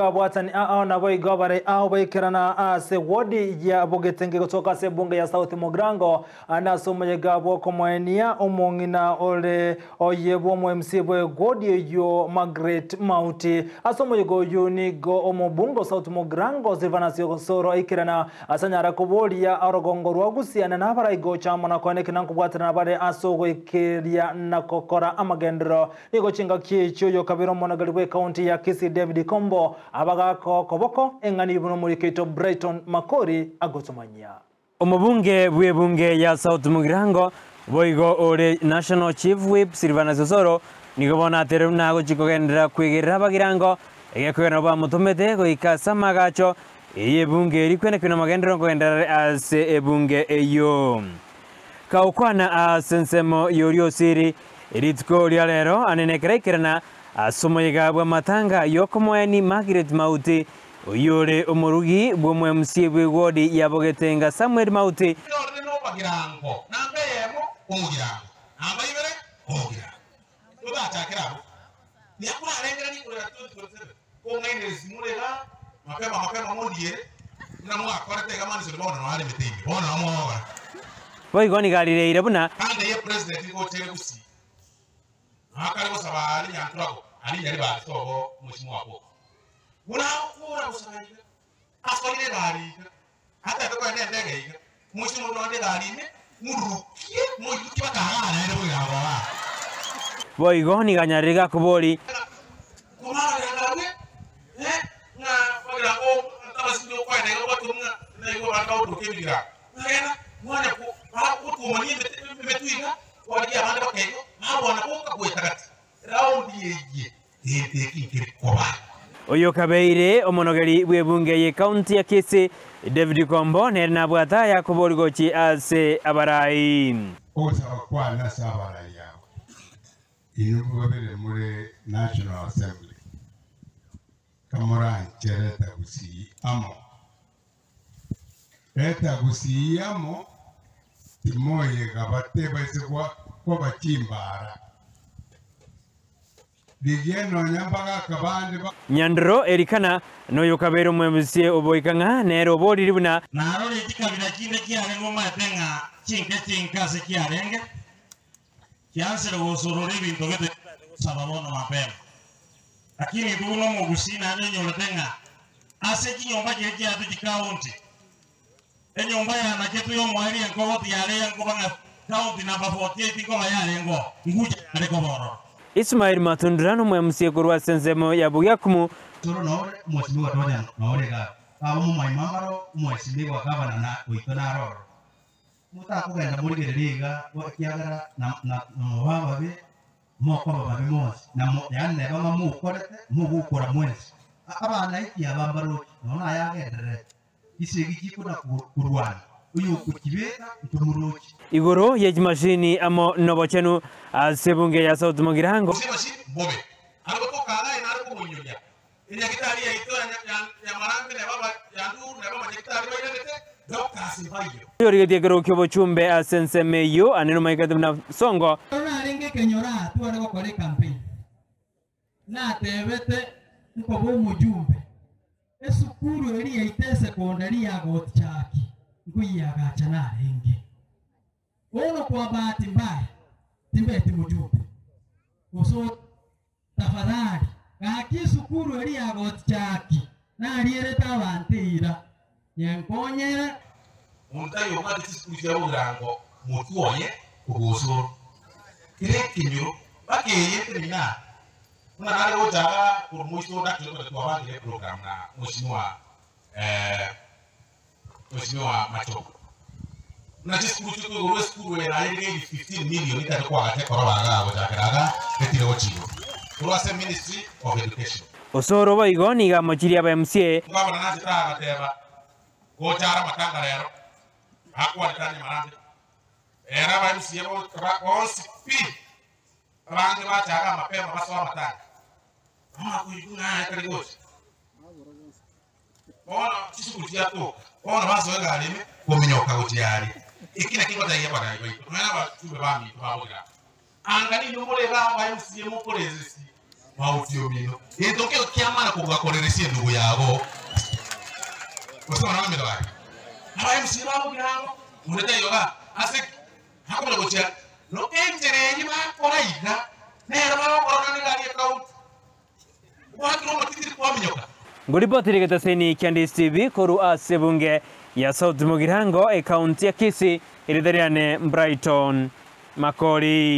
Kabwatani na boy gobare boy kirana se wodi ya bogetenge kutoka se bunge ya South Mogrango na somoye gabo komwania omongina ole oyebo mo MC boy godi yo Margaret Mauti asomoye go yuni go omobungo South Mogrango Silvanasio Soro ikirana asanyara koboli ya arogongo rwagusiana na bara igo chamo na kone kinanku bwatana bare asogo ikiria na kokora amagendro nigo chinga kicho yo kabiro monagalibwe county ya Kisii David Kombo abagako koboko engani buno muri Keto Brighton Makori agosomanya omubunge bwebunge ya South Mogrango boigo ore National Chief Whip Silvanasio Soro nigobona atere nago chikogendera kwigirira bagirango egekwena ba mutumete goikasa magacho ebunge rikwene kwena magendero ngoendera ase ebunge eyo kaukwana asensemo yorio siri eritko lialero anenekrekerana asomoyega bwa matanga yokomoeni Margaret Mauti oyore omorugi bwo MC bwe wodi ya Bogetenga Samuel Mauti no bagirango nambe yemo omugirango amba ibere omugirango oba takirabo ni akura arengera ni kure atutu ko ngaine simurega mapema mondie na mwa korete kama ni sobona no ale metembe bona amwa boigoni galireire buna ande ye president ko tere kusi akari ko sabali yantrago ali yari ba sobo mushimu wako muna kura usabali asole bari hata ko ende ndege mushimu no ende bari ne murukie murukie bakahana ere bwa boigoni ganyariga kuboli kumara yangawe na bagira ko tabasindo kwa ende ko batumna na ko bakao tukibira ngena mwana ko ko tumani metuiga wadi abande bakego abona ko kwetagati raundi yeye ete koba oyo kabeire omonogeri bwebunge ye county ya Kisii David Kombo nerina bwata ya kuboligochi ase abarai osa kwa nasa abarai yao inubabere muri National Assembly kamora chereta Gusii amo eta Gusii amo timoye gabate baise kwa bachimbara Nyandro erikana noyo kabero mwemusie oboikanga nero bodi libuna naro litikabira kinde kiare ngoma tenga chinka se kiarenge kianse lo sorore bintu gete sababono mapema lakini tuno mo Gusina nenyo tenga ase kinyomba kije atu kikaunti enyomba ya na ketu yo mwali enko woti yale enko banga county number 48 ko yale ngo nguja yale ko boro Ismail Matundrano mwemusie kurwa sensemo ya Buyakumu toro no mwesiwa tonya no rega abo mu maimambaro mwesiwa kabana na uitona roro muta kugenda muri gereriga wakiagara na baba be moko baba be mose na yanne baba mu korete mu gukora mwesi abana iki abambaro nona yagendere isegi kikuna kurwana uyu kukibeka ntumuruki igoro ye mashini amo nobochenu asebunge ya South Mogrango mashini bobe aliko kala ina ko munyonya ina kitari ya ito ya marambe na baba ya nduru na baba kitari ba ile Dr. Sibayo yori gero kyobo chumbe asensemeyo aneno maikatu na songo ona renge kenyora tuare ko kore campaign na tebete ko bo mujumbe esukuru eri yaitese kondari ya gotchaki nguyaga chana renge ono kwa bahati mbaya timbeti mujumbe uso tafadhali kaki sukuru eri ya gotchaki na aliyeleta abantira yenkonyera umutayo mati sukuru ya urango mutuoye kuguso kire kinyo bakeye termina una nale ojaga kurumuiso dakto kwa tuwabande program na mheshimiwa Machoko na sukuru tuko go sukuru ya ile 15 million itakuwa kwa baraga ojaga ketile ochigo Kurwase Ministry of Education osoro baigoni ga mochiria ba MCA ngabana na tata teba go chara matanga lero hakwa tani marande era ba MCA bo kwa speed abange bachaga mapema baswa matanga ama kuyuna kaligosi bona chisikutia to bona bazo galime kominyoka gutiari ikina kingo daiya bana ibo mwana ba tube bami twaboga angani numure ba MCA mu polisi mautio mino itoke kiamana kugakoreresia ndugu yabo kusema na mimi ndawai hawa MC wao kirango munete yoga asik hakuna kuchia no entere ni ma koraiga nero ma korona ni gari account watu no matiti kwa minyoka nguripotire getaseni Kiandis TV koru ase bunge ya South Mugirango e county ya Kisii irithariane Brighton Makori.